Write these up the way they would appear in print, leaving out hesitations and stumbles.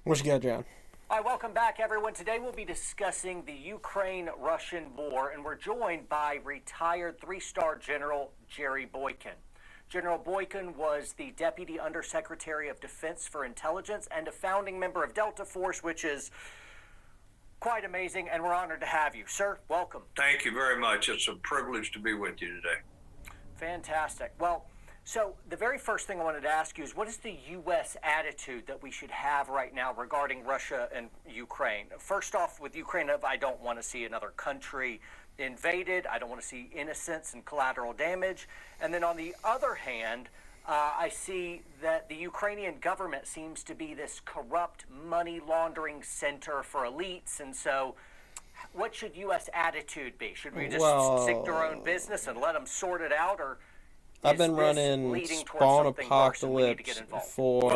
What you got, John? All right, welcome back, everyone. Today we'll be discussing the Ukraine-Russian war, and we're joined by retired three-star General Jerry Boykin. General Boykin was the Deputy Undersecretary of Defense for Intelligence and a founding member of Delta Force, which is quite amazing, and we're honored to have you. Sir, welcome. Thank you very much. It's a privilege to be with you today. Fantastic. Well, so the very first thing I wanted to ask you is, what is the U.S. attitude that we should have right now regarding Russia and Ukraine? First off, with Ukraine, I don't want to see another country invaded. I don't want to see innocents and collateral damage. And then on the other hand, I see that the Ukrainian government seems to be this corrupt money laundering center for elites. And so what should U.S. attitude be? Should we just stick to our own business and let them sort it out, or I've been running Spawn Apocalypse for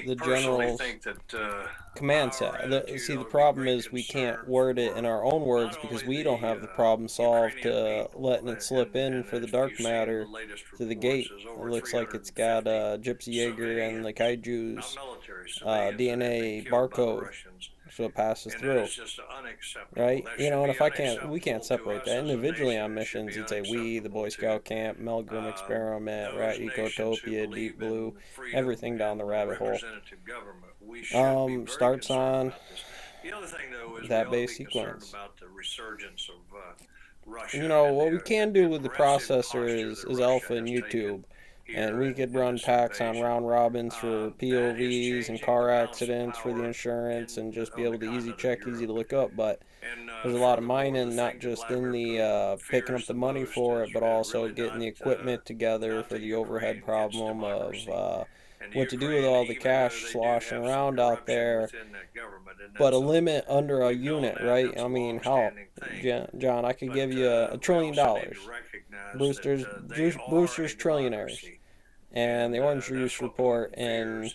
the General's command set. See, the problem is we can't word it in our own words because we don't have the problem solved to letting it slip in for the dark matter to the gate. It looks like it's got Gypsy Jaeger and the Kaiju's DNA barcode, so it passes through, right? You know, and if we can't separate that individually on missions. You'd say we, the Boy Scout Camp, Milgram Experiment, right, Ecotopia, Deep Blue, everything down the rabbit hole. Starts on that base sequence. You know, what we can do with the processor is Alpha and YouTube. And we could run packs on round robins for POVs and car accidents for the insurance and just be able to easy check, easy to look up. But there's a lot of mining, not just in the picking up the money for it, but also getting the equipment together for the overhead problem of what to do with all the cash sloshing around out there. But a limit under a unit, right? I mean, how, John, I could give you $1 trillion. Brewster's trillionaires. And the Orange Juice report, and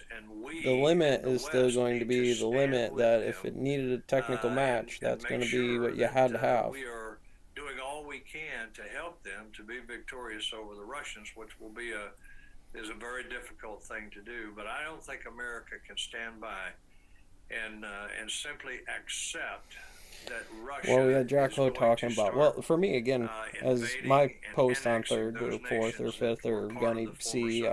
the limit is still going to be the limit that if it needed a technical match, that's going to be what you had to have. We are doing all we can to help them to be victorious over the Russians, which is a very difficult thing to do. But I don't think America can stand by and simply accept that Russia. Well, we had Jacko talking about. Well, for me again, as my post on 3rd or 4th or 5th or Gunny C,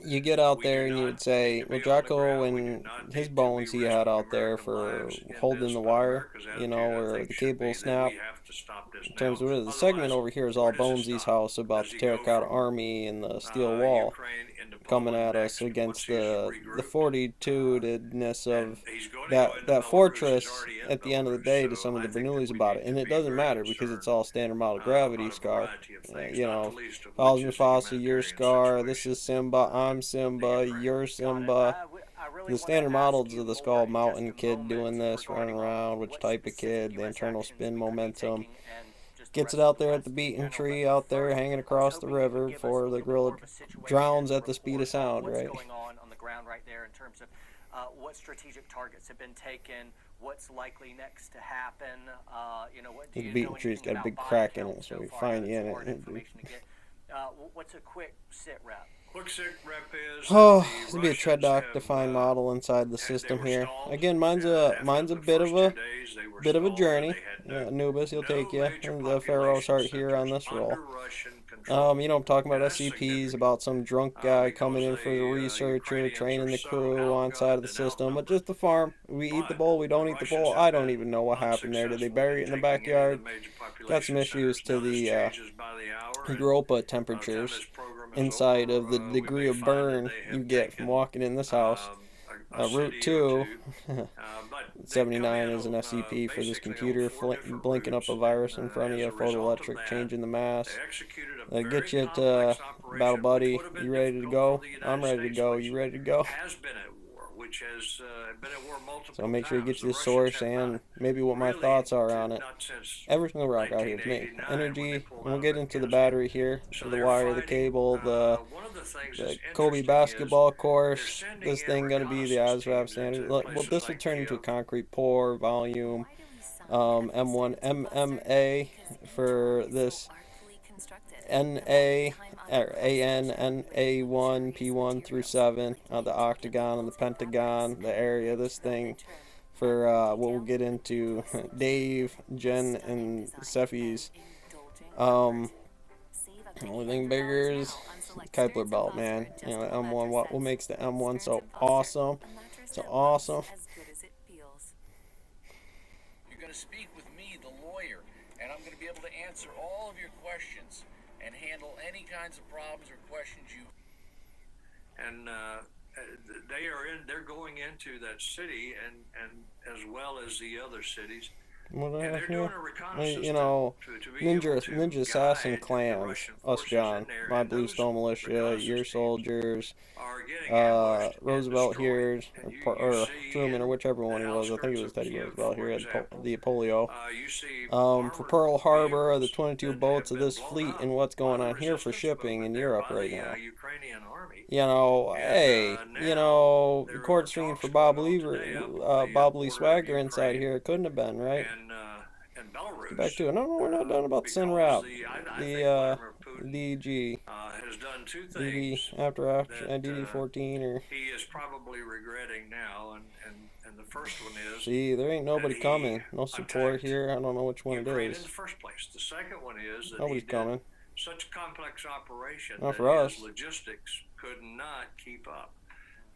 you get out there and you would say, well, Jacko and his bones he had out there for holding the wire, you know, or the cable snap. In terms of the segment over here is all Bonesy's house about the Terracotta Army and the steel wall coming at us against the fortitudinous of that fortress at the end of the day to some of the Bernoullis about it. And it doesn't matter because it's all standard model gravity, Scar. You know, Paul's Mufasa, your Scar, this is Simba, I'm Simba, you're Simba. The standard models of the Skull Mountain kid doing this, running around, which type of kid, the internal spin momentum. Gets it out there at the beaten tree out there hanging across the river before the gorilla drowns at the speed of sound, right? What's going on the ground right there in terms of what strategic targets have been taken, what's likely next to happen, you know, what do you know? The beaten tree's got a big crack in it, so we find you in it. What's a quick sit rep? Oh, this would be a tread dock defined model inside the system here. Again, mine's a bit of a journey. Anubis, he'll take you. And the Pharaoh's heart here on this roll. You know, I'm talking about SCPs, about some drunk guy coming in for the researcher, training the crew on side of the system. But just the farm. We eat the bowl, we don't eat the bowl. I don't even know what happened there. Did they bury it in the backyard? Got some issues to the Europa temperatures inside of the degree of burn you get from walking in this house. Route 2, 79 is an SCP for this computer, blinking up a virus in front of you, photoelectric, changing the mass. Get you at Battle Buddy, you ready to go? I'm ready to go, you ready to go? So make sure you get you the source and maybe what my thoughts are on it. Everything will rock out here to me. Energy, and we'll get into the battery here, the wire, the cable, the Kobe basketball course. This thing going to be the ASVAB standard. Well, this will turn into a concrete pour, volume, M1 MMA for this NA or AN, NA1, P1 through 7, the octagon and the pentagon, the area of this thing for what we'll get into Dave, Jen, and Seffi's. The only thing bigger is Kepler belt, man. You know, the M1. What makes the M1 so awesome? So awesome. You're going to speak with me, the lawyer, and I'm going to be able to answer all of your questions and handle any kinds of problems or questions you. And they're going into that city and as well as the other cities. What And they're doing a reconnaissance you know, to be able to Ninja Assassin guide the clans, Russian us, forces John, in there, my and those Bluestone Militia, reconnaissance your teams soldiers, are getting ambushed and Roosevelt destroyed. here, And you or see Truman, or in whichever one the he was. I think it was outskirts of Teddy Kiev, Roosevelt for here at example, the Polio. you see For armored Pearl Harbor, the vehicles 22 that boats have of this been blown fleet up and what's going by the on here for resistance shipping movement in there Europe by right the now. Ukrainian army. You know, And hey, you now know, there are chord stringing talks for Bob going on Lever, today up the Bob Lee border of Swagger inside Ukraine here. It couldn't have been, right? and Belarus. Get back to it. No, we're not done about the Sin Because Rap. I The think Vladimir Putin DG, has done two DD things after that DD14 or. he is probably regretting now, and the first one is See, there ain't nobody he coming. No support attacked here. I don't know which one it Ukraine in is. the first place. The second one is that Nobody's he did coming. such a complex operation Not that for his us. logistics could not keep up.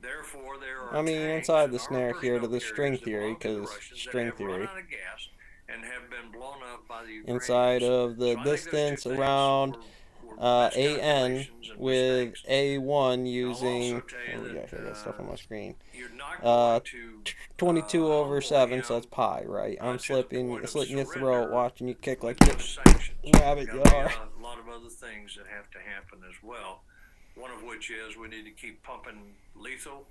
Therefore, there are I mean, tanks inside and the snare armored here to personnel the string carriers that theory, belong to the because Russians that string have run theory. out of gas and have been blown up by the Inside Ukrainians. of the So I think those two distance things around were AN miscalculations and with mistakes. A1 I'll using. also tell Oh, you yeah, that I got stuff on my screen. you're not Uh, going to 22 over humble 7, so him that's pi, right? I'm to the point of slitting your throat, surrender watching you kick like with those sanctions. rabbit you There's are. a lot of other things that have to happen as well. One of which is we need to keep pumping lethal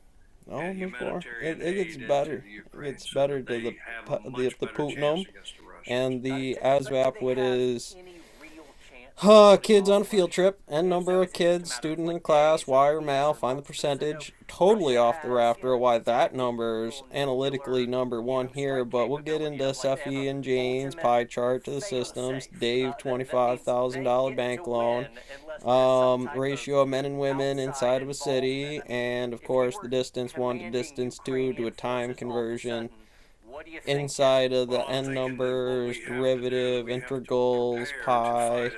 No, and before. humanitarian It gets aid better. into the It Ukraine gets so better that to they have a much the better Putinum chance against the Russians. and the But do ASVAB, they what have is any real chance kids of on a field Russia? trip, and And number so of is it just a kids, matter of student what in class, days Y or or weeks mal, or find the months? Because I know percentage, totally Russia off the has, rafter why that tactical, number's nuclear, analytically number one here, strike but we'll get capability, into like they have Seffi a and Jane's ultimate pie chart to the fail-safe, systems, Dave that means they $25,000 get bank to loan, win unless there's some type ratio of men and women outside inside of a involvement. city, I mean, and of if you course the were distance 1 to commanding distance 2 to Ukrainian a time forces all of a conversion. sudden, what do you think Inside of the Well, I'm N thinking that what numbers, we have to do is derivative, we have to integrals, prepare to pi, fight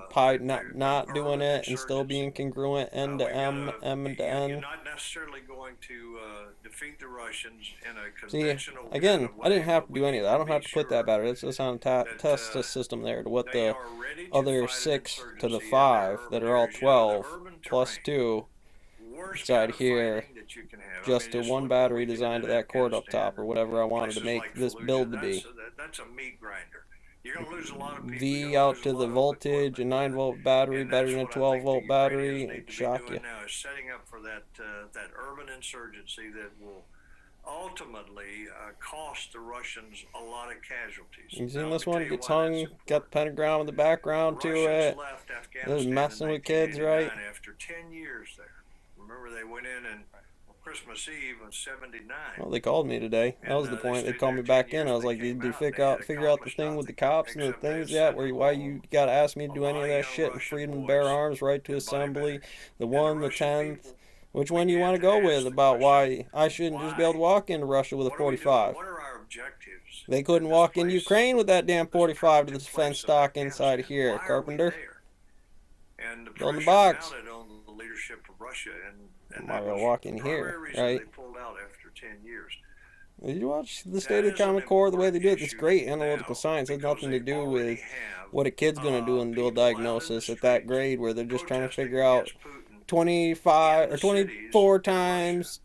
pi an not doing urban it and still insurgency. being congruent N to We've M, got M to you're N. not necessarily going to defeat the Russians in a See, conventional again, kind of way, I didn't have but to we do any need of that. I don't to have be to put that sure battery. It's just on that test the system there to what they the are ready to other fight an 6 to the insurgency in their 5 that urban are all areas. You know, the 12 urban plus terrain, 2 worst inside kind of here. fighting that you can have. I Just mean, a just one look what we battery did designed to in that cord up Afghanistan top or and whatever I wanted to places make like this Fallujah. build to be. That's a meat grinder. You're going to lose a lot of people. V You're out going to to lose the a lot of voltage, a equipment. 9-volt battery And better that's than a what I 12 think the volt Ukrainians battery. need It'd to be shock you. doing now is setting up for that urban insurgency that will ultimately cost the Russians a lot of casualties. You seen Now, this let me one? tell you Gets why that's hung, got the important. pentagram in the background to Russians it. left This Afghanistan is messing in with kids, right? 1989 after 10 years there. Remember, they went in and Christmas Eve of '79. Well, they called me today. That was the point. They called me back in. I was like, "Did you figure out the thing with the cops and the things yet? Why you gotta ask me to do any of that shit? And freedom to bear arms, right to assembly, the 1, the 10th. Which one do you want to go with about why I shouldn't just be able to walk into Russia with a 45? What are our objectives? They couldn't walk into Ukraine with that damn 45 to the defense stock inside of here, Carpenter. And the Build the pressure box. mounted on the leadership of Russia, and I'm that not gonna was walk in the primary here, reason right? they pulled out after 10 years. Did you watch the That State of is the an Common Core, the way they do it? important It's issue great now analytical science. It has because nothing to they do already with have what a kid's going to do in dual people out in the diagnosis at that streets grade where they're just trying to protesting figure out against Putin 25 in or the 24 cities in times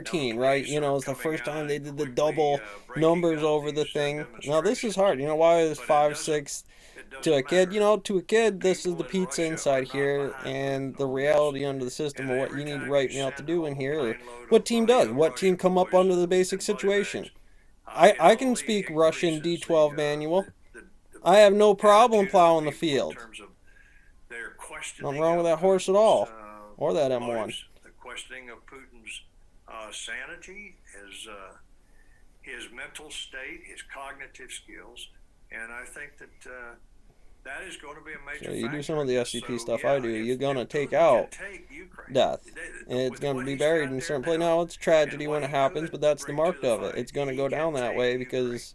Now, 13, the right? police You know, are it's the coming first time out they and did the quickly double breaking numbers up over the these thing. Now, this demonstrations. is hard. You know, why is But 5, it 6 doesn't to a kid? You matter. know, to a kid, this is People the in pizza Russia are inside not here behind and Putin the on this. reality under the system And of what every you need to time write you me out to send do home in a here. Or plane load what of team does? young What team Russian come up boys under the and basic body situation? bags, I it can only speak Russian increases D12 the manual. the I have no problem attitude of plowing the people in field. terms of their questioning Nothing wrong with of that horse at Putin's, all, or that M1. motives, the questioning of Putin's sanity, his mental state, his cognitive skills, and I think that that is going to be a major So you do factor some of in the this. SCP So, stuff yeah, I do. You're if gonna take Putin out can take Ukraine, death, and it's with going to what be he's buried got in there certain place. now, Now it's a and tragedy what when it he happens, could but that's the bring to mark the of it. fight, It's going to he go can down that take way Ukraine. because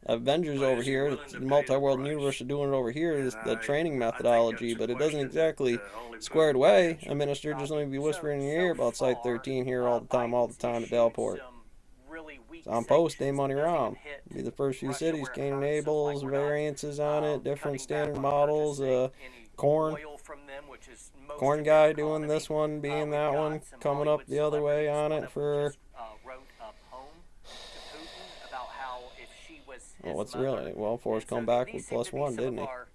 Avengers But over is he here, willing to the pay the multi-world price? universe are doing it over here. And The training I think methodology, that's a but it doesn't question that exactly only square it Putin can away. answer. A minister just let me be So, whispering in your ear about Site far, 13 here all the time Biden's at issued Delport. some really weak On post, sanctions money that doesn't around. even hit Be the first few Russia cities, where it Canaan hurts. So, like, Ables, we're not variances on it, different cutting back standard on models, purchasing any corn. oil from them, which is most Corn of their guy economy. doing this one, being We've that got one, some coming up Hollywood the other way celebrities. on One it of them for. just wrote a poem to Putin about how if she was his Well, what's mother. really well, Forrest And so come back these with seem to be +1, some didn't of he? our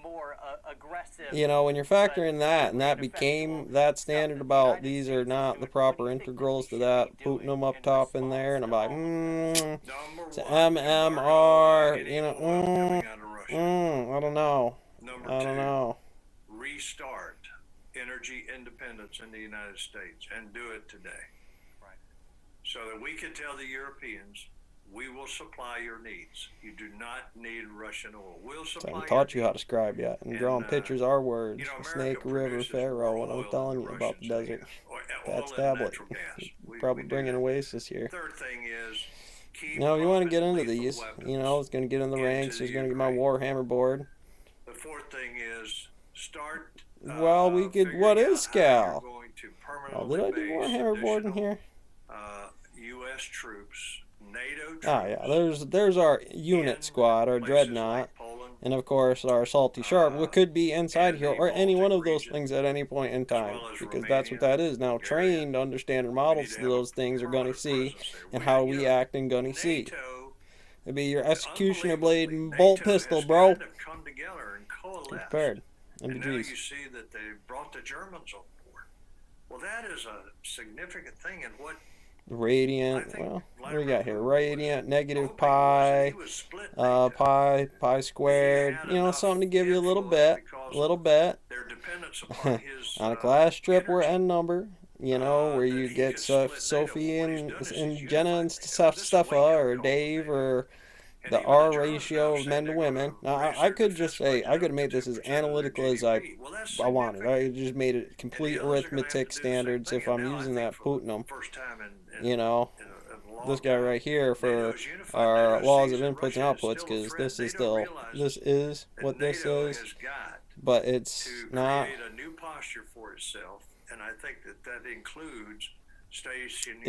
more aggressive. You know, when you're factoring but that, and that really became ineffectual that stuff standard that the about United these States are is not doing, the what proper do you think that integrals we to should that, be putting them doing up in top in there, and I'm like, response to all of this? Number it's a one, MMR, any you know, oil coming out of Russia. I don't know. Number I don't two, know. restart energy independence in the United States and do it today. Right. So that we can tell the Europeans, we will supply your needs. You do not need Russian oil. We'll I supply haven't your taught you how to needs. scribe yet, and And, drawing pictures are words. You know, America Snake River, produces Pharaoh, more what I'm oil telling than you the about the Russians desert. oil Pat's and tablet. natural gas. Probably we do bringing that. Oasis here. Third thing is keep Now, if you want to get into lethal these, weapons you know, it's going to get in the into ranks. the It's going to get my Ukraine. Warhammer board. The fourth thing is start. Well, we could. figuring What out is how you're Scal? going to Oh, permanently did I do base Warhammer board in additional, here? U.S. troops, NATO troops. Ah, yeah. There's our unit in squad, our places dreadnought, like Poland, and of course our salty sharp. What could be inside and here, the or any one of Baltic those region, things at any point in as time, well as because that's what Romania, that is now. Bulgaria. Trained to understand We need models to to have those a things are going to permanent see, presence there. and how you we know, act and going to see. NATO, It'd be your executioner blade and unbelievably, bolt NATO pistol, has bro. kind of come together and coalesced. Prepared. And now you MPGs. see that they brought the Germans on board. Well, that is a significant thing, and what I Radiant. think Well, what do Vladimir we got here? Putin was Radiant, negative hoping was that pi, he was split NATO. pi squared. had You know, enough something to give you a little influence bit, because a little bit. their dependence upon his On a class trip, we're energy. end number. You know, where That you he get could split Sophie NATO. What he's and done is and he's Jenna unified and NATO. This is way Steffa younger or called Dave NATO. or And the even R the Germans ratio now of say men to they're women. going to Now, raise I their could just defense say, budget I could up have made to this as 2% of their analytical as I GDP. Well, that's wanted. I significant. just made it And complete the others are going to have to arithmetic do the same standards thing. if And I'm now I using think that for the Putinum. first time in You know, a long this guy time, right here for NATO's unified. our NATO laws sees of that inputs Russia and is outputs, still a because threat. this is NATO still, realizes this is that what this NATO is, has got but it's to not. create a new posture for itself, and I think that that includes stationing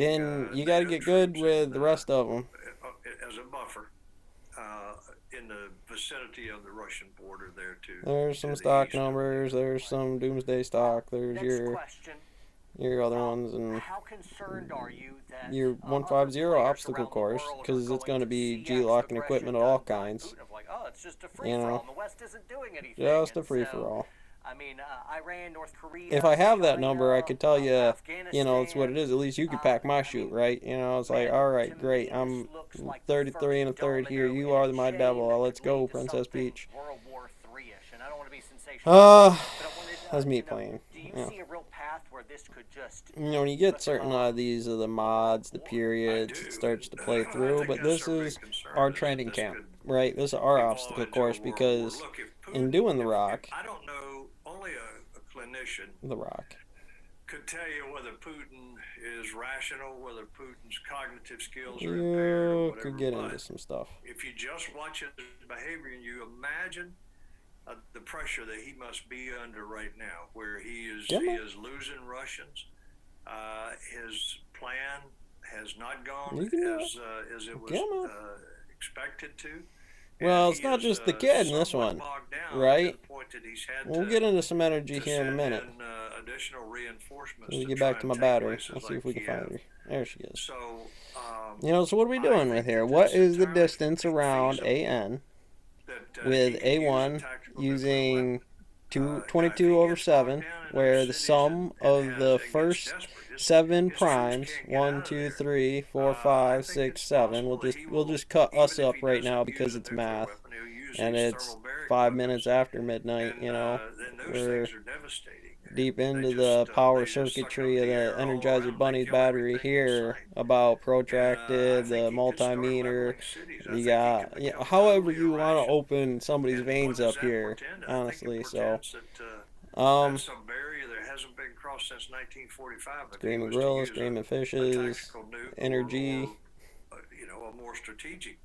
You got to NATO get good troops with in, the rest of them. as a buffer in the vicinity of the Russian border there too. There's some stock numbers, there's some doomsday stock, there's Next question. your other ones, and How concerned are you that your other 150 players obstacle around the course, world because are it's going to be see G-locking aggression equipment of all done by kinds. Putin of like, oh, it's just a You free for know, all, and the West isn't doing anything. just a And free so, for all. I mean, Iran, North Korea. If I have that China, number, I could tell you, you know, it's what it Afghanistan. is. At least you could pack my I chute, mean, right? You know, it's like, man, to right, great. me, I'm this looks like the 33 and a first third here. domino You in are a my chain devil. that Let's could go, lead to Princess something Peach. World War III-ish, and I don't want to be sensational. Uh, but I wanted, that's me to know, playing. do you Yeah. see a real path where this could just You know, when you get certain of these of the mods, the periods, it starts to play through. But this is our training camp, right? This is our obstacle course, because in doing the Rock, I don't know, only a clinician the Rock, could tell you whether Putin is rational, whether Putin's cognitive skills are impaired or you whatever. could get but into some stuff. if you just watch his behavior and you imagine the pressure that he must be under right now, where he is losing Russians, his plan has not gone as it was expected to. Well, And it's he not is, just the kid in this somewhat one, bogged down right? to the point that he's had We'll to, get into some energy to here in a send minute. in, additional reinforcements Let me to get try back to and my take battery. places Let's see like if we can find Kiev. her. There she is. So, You know, so what are we I doing think with here? that What it's is the entirely distance around feasible AN that, with he could use a A1 tactical nuclear using weapon. If 22 he over gets bogged 7, down in where those the cities sum and of has- the and gets first desperate, his 7 troops primes, can't get 1, out of 2, there. 3, 4, I 5, think 6, it's 7. possible We'll that we'll he just cut will, us even if up he right doesn't now use because a it's nuclear math, weapon, he'll use and these it's thermobaric 5 weapons. minutes after midnight. And You know, then those we're things are devastating. deep into they the just power they just suck up circuitry of the the air all Energizer around. They Bunny's kill battery everything in here sight. about I protracted, the think you could start multimeter. leveling cities. I You think it got, could you know, become however totally you want to irrational. open somebody's And what veins does up that here, portend? I think it honestly. So, portends that um, that's a barrier that hasn't been crossed since 1945. If he Screaming was to Gorillas, use Screaming a Fishes, tactical nuke Energy. or you know, a more strategic